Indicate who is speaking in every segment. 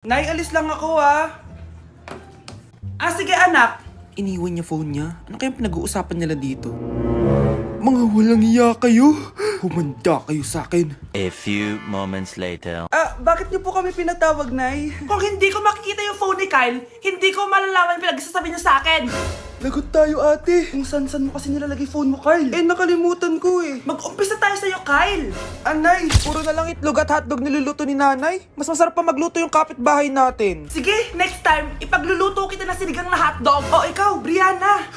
Speaker 1: Nay, alis lang ako sige anak.
Speaker 2: Iniwan niya phone niya. Ano kayang pinag-uusapan nila dito? Mga walang iya kayo. Humanda kayo sa akin.
Speaker 3: A few moments later.
Speaker 1: Bakit niyo po kami pinatawag, Nay? Kung hindi ko makikita yung phone ni Kyle, hindi ko malalaman yung pinagsasabi niya sa akin.
Speaker 2: Lagot tayo, ate.
Speaker 1: Kung san-san mo kasi nilalagay phone mo, Kyle?
Speaker 2: Nakalimutan ko eh.
Speaker 1: Mag-umpisa tayo sa'yo, Kyle.
Speaker 2: Anay, puro na lang itlog at hotdog niluluto ni nanay. Mas masarap pa magluto yung kapitbahay natin.
Speaker 1: Sige, next time, ipagluluto kita ng sinigang na hotdog. O ikaw, Brianna.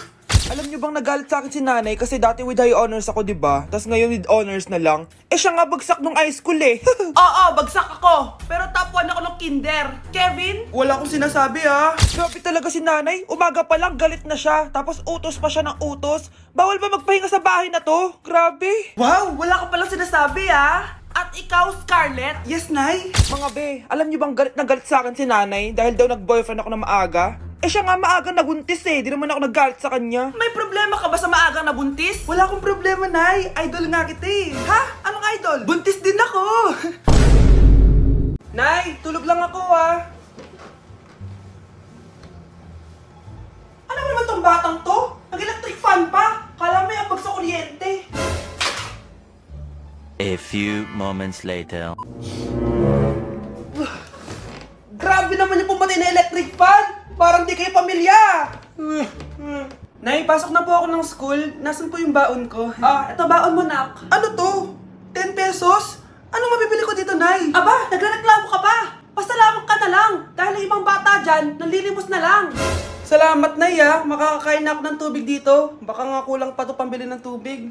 Speaker 2: Alam niyo bang nagalit sa akin si nanay kasi dati with high honors ako, diba? Tapos ngayon with honors na lang. Siya nga bagsak nung high school eh.
Speaker 1: Oo, bagsak ako. Pero top 1 ako ng kinder. Kevin?
Speaker 2: Wala akong sinasabi Grabe talaga si nanay. Umaga pa lang galit na siya. Tapos utos pa siya ng utos. Bawal ba magpahinga sa bahay na to? Grabe.
Speaker 1: Wow, wala ka palang sinasabi At ikaw, Scarlett?
Speaker 2: Yes, Nay. Mga be, alam niyo bang galit na galit sa akin si nanay dahil daw nag-boyfriend ako na maaga? Siya nga maaga nabuntis eh. Di naman ako naggalit sa kanya.
Speaker 1: May problema ka ba sa maagang nabuntis? Wala akong problema, Nay. Idol nga kita eh. Ha? Anong idol? Buntis din ako. Nay, tulog lang ako Ano ba naman tong batang to? Nag-electric fan pa. Kala may abag sa kuryente.
Speaker 3: A few moments later.
Speaker 1: Grabe naman yung pumatay na electric fan. Parang di kayo pamilya. Nay, pasok na po ako ng school. Nasaan po yung baon ko? Ito baon mo, nak. Ano to? 10 pesos? Anong mabibili ko dito, Nay? Aba, nagrereklamo ka pa. Pasalamat ka na lang. Dahil ang ibang bata dyan, nanlilimos na lang. Salamat, Nay, Makakakain na ako ng tubig dito. Baka nga kulang pa to pambili ng tubig.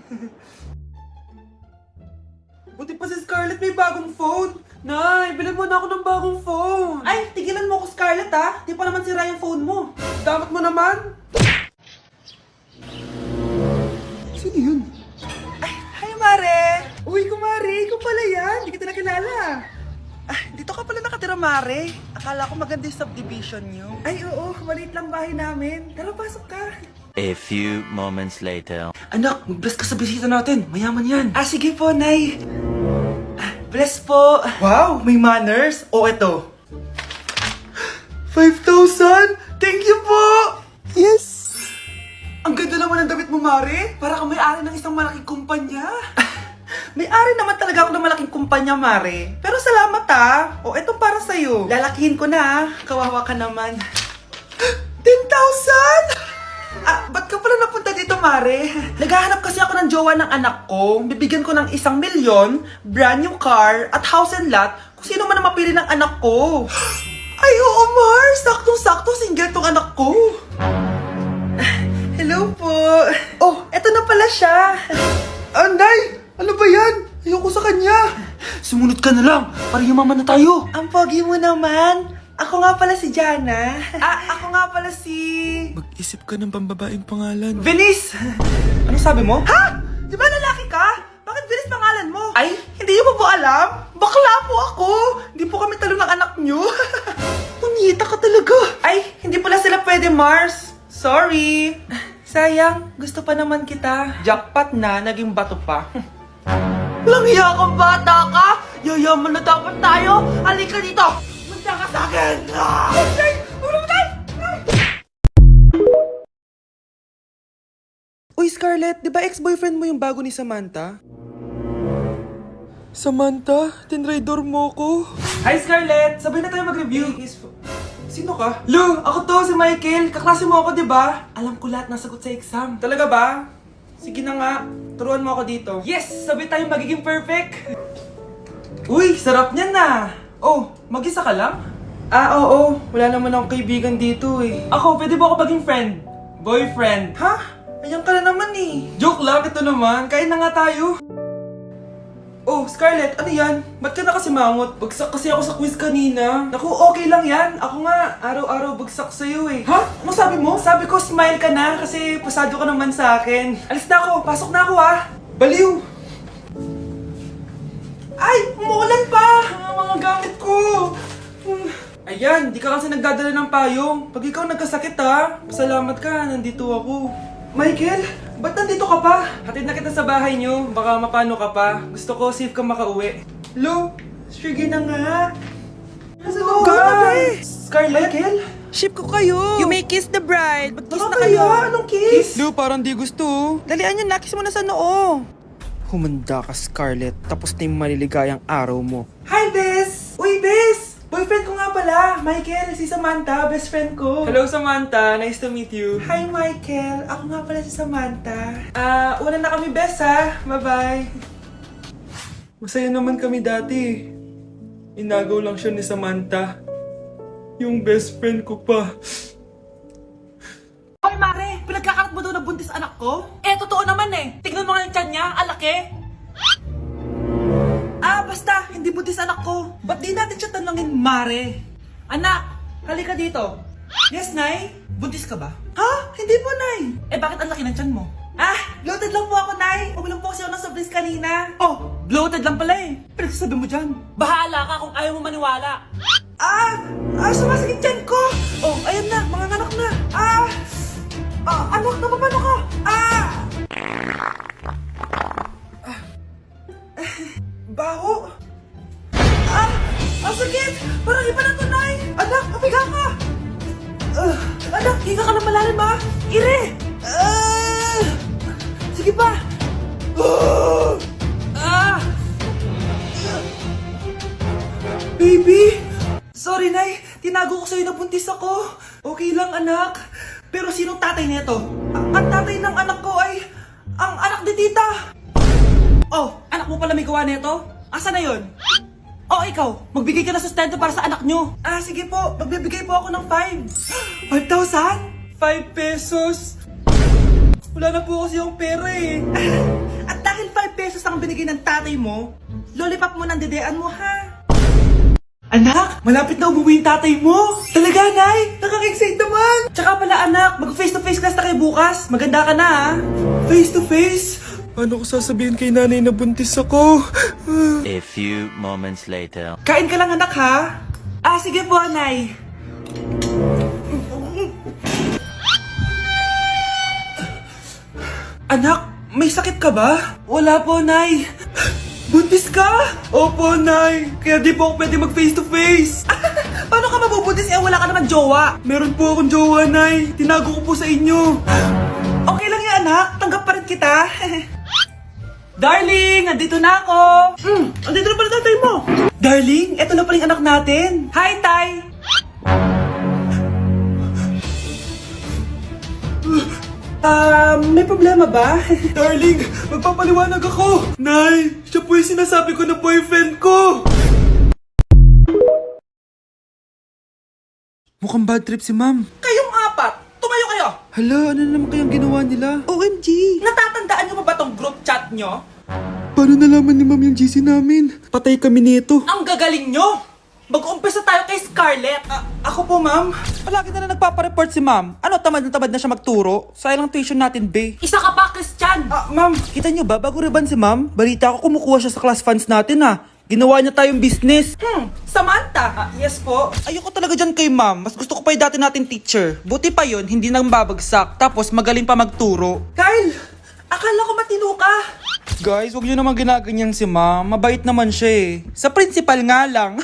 Speaker 1: Buti pa si Scarlett may bagong phone. Nay, bilhin mo na ako ng bagong phone. Ay, tigilan mo ako, Scarlett, Di pa naman sira yung phone mo. Dapat mo naman.
Speaker 2: Sino yun?
Speaker 1: Ay, hi, Mare. Uy, kumare, ikaw pala yan. Hindi kita nakilala. Dito ka pala nakatira, Mare. Akala ko maganda yung subdivision nyo. Ay, oo. Maliit lang bahay namin. Tara, pasok ka.
Speaker 3: A few moments later.
Speaker 2: Anak, mag-bless ka sa bisita natin. Mayaman yan.
Speaker 1: Sige po, Nay. Bless po. Wow, may manners. Eto. 5,000? Thank you po!
Speaker 2: Yes!
Speaker 1: Ang ganda naman ng damit mo, Mare. Para kang may-ari ng isang malaking kumpanya. May-ari naman talaga ako ng malaking kumpanya, Mare. Pero salamat eto para sa'yo. Lalakihin ko na Kawawa ka naman. 10,000? Ba't ka pala napunta dito, Mare? Naghahanap kasi ako ng jowa ng anak ko. Bibigyan ko ng 1,000,000, brand new car, at house and lot kung sino man ang mapili ng anak ko. Ay, oo, Mar! Saktong-sakto, single tong anak ko. Hello po. Eto na pala siya.
Speaker 2: Nay! Ano ba yan? Ayoko sa kanya. Sumunod ka na lang para yumaman na tayo.
Speaker 1: Ang pogi mo naman. Ako nga pala si Jana. Ako nga pala si...
Speaker 2: Mag-isip ka ng pambabaeng pangalan.
Speaker 1: Venice! Ano sabi mo? Ha? Di ba lalaki ka? Bakit Venice pangalan mo? Ay, hindi niyo po alam? Bakla po ako! Hindi po kami talo ng anak niyo. Punyita ka talaga. Ay, hindi pala sila pwede, Mars. Sorry. Sayang, gusto pa naman kita. Jackpot na, naging bato pa. Walang hiya kang bata ka! Yayaman na dapat tayo! Halika dito! Munta ka sa akin!
Speaker 2: Uy, Scarlett, di ba ex-boyfriend mo yung bago ni Samantha? Samantha, tinraidor mo ko.
Speaker 1: Hi, Scarlett! Sabay na tayo mag-review. Sino ka? Lu, ako to, si Michael. Kaklase mo ako, di ba? Alam ko lahat ng sagot sa exam. Talaga ba? Sige na nga. Turuan mo ako dito. Yes! Sabay tayo magiging perfect! Uy, sarap niyan na! Mag-isa ka lang? Oo. Wala naman akong kaibigan dito eh. Ako, pwede ba ako maging friend? Boyfriend? Ha? Ayan ka na naman eh. Joke lang, ito naman. Kain na nga tayo. Scarlett, ano yan? Ba't ka na kasi mangot? Bagsak kasi ako sa quiz kanina. Naku, okay lang yan. Ako nga, araw-araw bagsak sa'yo eh. Ha? Ano sabi mo? Sabi ko, smile ka na kasi pasado ka naman sa akin. Alis na ako, pasok na ako Baliw! Ay, umuulan pa! Ang mga gamit ko! Ayan, di ka kasi nagdadala ng payong. Pag ikaw nagkasakit pasalamat ka, nandito ako. Michael, ba't nandito ka pa? Hatid na kita sa bahay niyo, baka mapano ka pa. Gusto ko safe ka makauwi. Lo, sige na nga. Ano
Speaker 2: Go na, be.
Speaker 1: Scarlett? Michael?
Speaker 2: Ship ko kayo. You may kiss the bride. Mag-kiss na
Speaker 1: Nakakaya,
Speaker 2: kayo.
Speaker 1: anong kiss?
Speaker 2: Lu, parang di gusto. Dalian nyo, nakis mo na sa noo. Humanda ka, Scarlett. Tapos na yung maliligayang araw mo.
Speaker 1: Hi, Bes! Uy, Bes! Boyfriend ko nga pala, Michael, si Samantha, best friend ko. Hello, Samantha. Nice to meet you. Hi, Michael. Ako nga pala si Samantha. Una na kami, Bes, ha? Bye-bye. Masaya naman kami dati. Inagaw lang siya ni Samantha. Yung best friend ko pa.
Speaker 2: Hoy, Mare! Pinagkakarat mo daw na buntis anak ko? Eh, totoo naman eh. Tignan mo nga yung tiyan niya, alaki. Basta, hindi buntis anak ko. Ba't di natin siya tanungin, Mare? Anak, halika dito. Yes, Nay? Buntis ka ba? Ha? Hindi po, Nay. Eh, bakit ang laki ng tiyan mo? Bloated lang po ako, Nay. Uminom po kasi ako ng soft drinks kanina. Oh, bloated lang pala eh. Pinagsasabi mo dyan. Bahala ka kung ayaw mo maniwala. Sumasakit tiyan ko. Oh, ayan na, mga anak na. Anak, napapano ka? Baho. Ang sakit. Parang iba na to, Nay. Anak, papiga ka. Anak, higa ka na malalim, ha? Ire. Sige pa. Baby. Sorry, Nay. Tinago ko sa'yo na buntis ako. Okay lang, anak. Pero sinong tatay nito? Ang tatay ng anak ko ay ang anak ni tita. Oh, anak mo pala may gawa nito? Asa na yon? Oh, ikaw, magbigay ka na sustento para sa anak nyo. Sige po, magbibigay po ako ng 5. 5,000? 5 pesos? Wala na po kasi yung pera eh. At dahil 5 pesos ang binigay ng tatay mo, lollipop mo ng dedean mo, ha? Anak, malapit na umuwi yung tatay mo. Talaga, Nay? Nakaka-excite naman. Tsaka pala, anak, mag-face-to-face class na kayo bukas. Maganda ka na, ha? Face-to-face?
Speaker 1: Paano ko sasabihin kay nanay na buntis ako?
Speaker 3: A few moments later.
Speaker 2: Kain ka lang, anak, ha? Sige po, Nay. Anak, may sakit ka ba? Wala po, Nay. Buntis ka? Opo, Nay. Kaya di po ako pwede mag face-to-face. Paano ka mabubuntis wala ka naman jowa?
Speaker 1: Meron po akong jowa, Nay. Tinago ko po sa inyo.
Speaker 2: Okay lang yan, anak. Tanggap pa rin kita. Darling, nandito na ako. Andito na pala tatay mo. Darling, eto na pala yung anak natin. Hi, Tay. May problema ba?
Speaker 1: Darling, magpapaliwanag ako. Nay, siya po yung sinasabi ko na boyfriend ko. Mukhang bad trip si ma'am.
Speaker 2: Kayong apat, tumayo kayo.
Speaker 1: Hala, ano na naman kayang ginawa nila?
Speaker 2: OMG. Natatandaan nyo pa ba tong group chat nyo?
Speaker 1: Paano nalaman ni ma'am yung GC namin? Patay kami nito.
Speaker 2: Ang gagaling nyo. Mag-umpisa tayo kay Scarlett.
Speaker 1: Ako po, ma'am.
Speaker 2: Palagi na nagpapareport si ma'am. Ano, tamad na siya magturo? Sayang lang tuition natin, be. Isa ka pa, Christian!
Speaker 1: Ma'am.
Speaker 2: Kita niyo ba, bago riban si ma'am, balita ko kumukuha siya sa class funds natin, ha. Ginawa niya tayong business. Samantha!
Speaker 1: Yes po.
Speaker 2: Ayoko talaga dyan kay ma'am. Mas gusto ko pa yung dati natin teacher. Buti pa yun, hindi nang babagsak. Tapos magaling pa magturo.
Speaker 1: Kyle, akala ko matino ka.
Speaker 2: Guys, huwag niyo naman ginaganyan si ma'am. Mabait naman siya eh. Sa principal nga lang.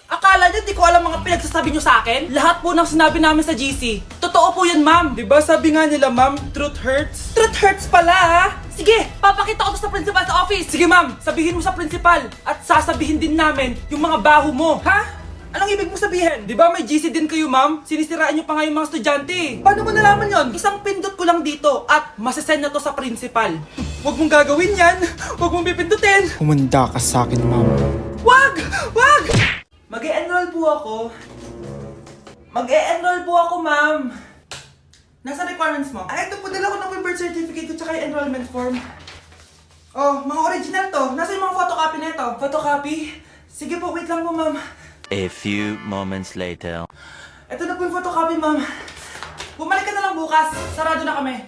Speaker 2: Akala niyo di ko alam mga pinagsasabi niyo sa akin? Lahat po ng sinabi namin sa GC. Totoo po yan, ma'am.
Speaker 1: Diba sabi nga nila, ma'am, truth hurts?
Speaker 2: Truth hurts pala, ha? Sige, papakita ko to sa principal sa office. Sige, ma'am, sabihin mo sa principal. At sasabihin din namin yung mga baho mo. Ha? Anong ibig mo sabihin?
Speaker 1: Di ba may GC din kayo, ma'am? Sinisiraan niyo pa nga yung mga estudyante.
Speaker 2: Paano mo nalaman yon? Isang pindot ko lang dito at masasend na to sa principal.
Speaker 1: Huwag mong gagawin yan. Huwag mong pipindutin.
Speaker 2: Humanda ka sa akin, ma'am.
Speaker 1: Wag! Wag!
Speaker 2: Mag-e-enroll po ako. Mag-e-enroll po ako, ma'am. Nasa requirements mo?
Speaker 1: Ito po, dala ko ng birth certificate at saka yung enrollment form. Oh, mga original to. Nasa yung mga photocopy nito?
Speaker 2: Photocopy?
Speaker 1: Sige po, wait lang po, ma'am.
Speaker 3: A few moments later.
Speaker 1: Ito na po yung photocopy, ma'am.
Speaker 2: Bumalik ka na lang bukas. Sarado na kami.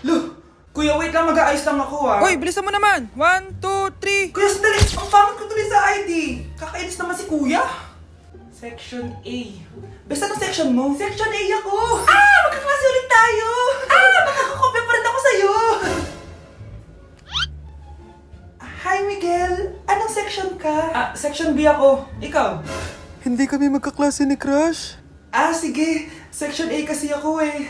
Speaker 1: Lo, kuya, wait lang, mag-aayos lang ako, ah.
Speaker 2: Hoy, bilisan mo naman. 1, 2, 3.
Speaker 1: Kuya, sandali. Ang pangit ko tuloy sa ID. Kakainis naman si kuya. Section A. Basta ng section mo? Section A ako. Magkaklase ulit tayo. Makakakopya pa rin ako sa'yo. Hi, Miguel. Anong section ka?
Speaker 2: Section B ako. Ikaw?
Speaker 1: Hindi kami magkaklase ni Crush. Ah, sige. Section A kasi ako eh.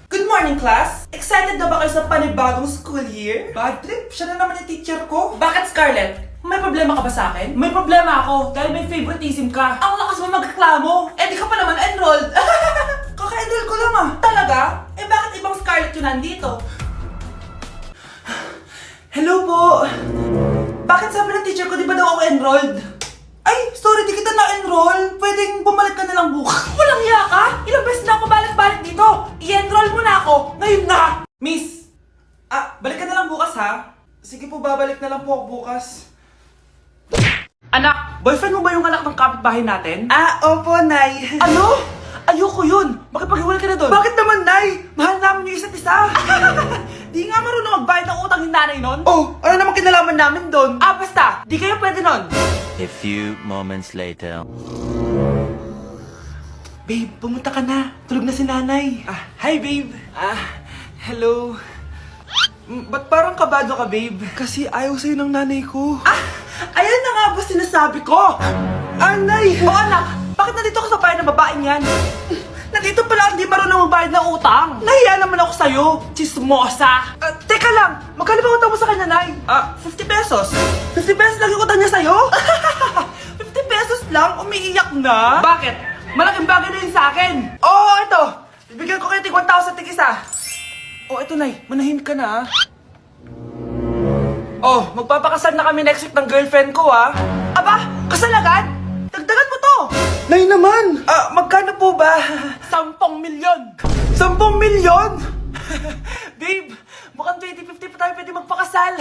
Speaker 1: Good morning, class! Excited na ba kayo sa panibagong school year? Bad trip, siya na naman yung teacher ko.
Speaker 2: Bakit, Scarlett? May problema ka ba sa akin? May problema ako dahil may favoritism ka. Ang lakas mo magreklamo. Eh di ka pa naman enrolled.
Speaker 1: Kaka-enroll ko lang ah.
Speaker 2: Talaga? Eh bakit ibang Scarlett yun nandito?
Speaker 1: Hello po! Bakit sabi ng teacher ko, di ba daw ako enrolled? Ay, sorry, di kita na-enroll. Pwedeng bumalik ka na lang bukas.
Speaker 2: Walang hiya ka? Ilang beses na ako balik-balik dito. I-enroll mo na ako. Ngayon na.
Speaker 1: Miss! Balik ka na lang bukas ha? Sige po, babalik na lang po ako bukas.
Speaker 2: Anak, boyfriend mo ba yung anak ng kapitbahay natin?
Speaker 1: Opo, Nay.
Speaker 2: Ano? Ayoko yun. Makipaghiwalay ka na doon.
Speaker 1: Bakit naman, Nay? Mahal namin yung isa't isa.
Speaker 2: Di nga marunong magbayad ng utang yung nanay nun?
Speaker 1: Oh, ano naman kinalaman namin doon?
Speaker 2: Basta. Di kayo pwede nun.
Speaker 3: A few moments later.
Speaker 1: Babe, pumunta ka na. Tulog na si nanay. Hi, babe. Hello. Ba't parang kabado ka, babe? Kasi ayaw sa'yo ng nanay ko.
Speaker 2: Ayan na nga ba sinasabi ko?
Speaker 1: Nay!
Speaker 2: O anak, bakit nandito ka sa bahay ng babaeng yan? Nandito pala hindi marunong magbayad ng utang. Nahiya naman ako sa'yo, chismosa.
Speaker 1: Teka lang, magkano ba utang mo sa kanya, Nay?
Speaker 2: 50 pesos.
Speaker 1: 50 pesos lang yung utang niya sa'yo?
Speaker 2: 50 pesos lang? Umiiyak na? Bakit? Malaking bagay na yun sa akin.
Speaker 1: Ito. Bibigyan ko kayo tig 1,000 tig isa. Ito, Nay. Manahimik ka na,
Speaker 2: Magpapakasal na kami next week ng girlfriend ko, Aba, kasal agad? Dagdagan mo to.
Speaker 1: Nay naman! Magkano po ba?
Speaker 2: 10 milyon.
Speaker 1: 10 milyon?
Speaker 2: Babe, mukhang 2050 pa tayo pwede magpakasal.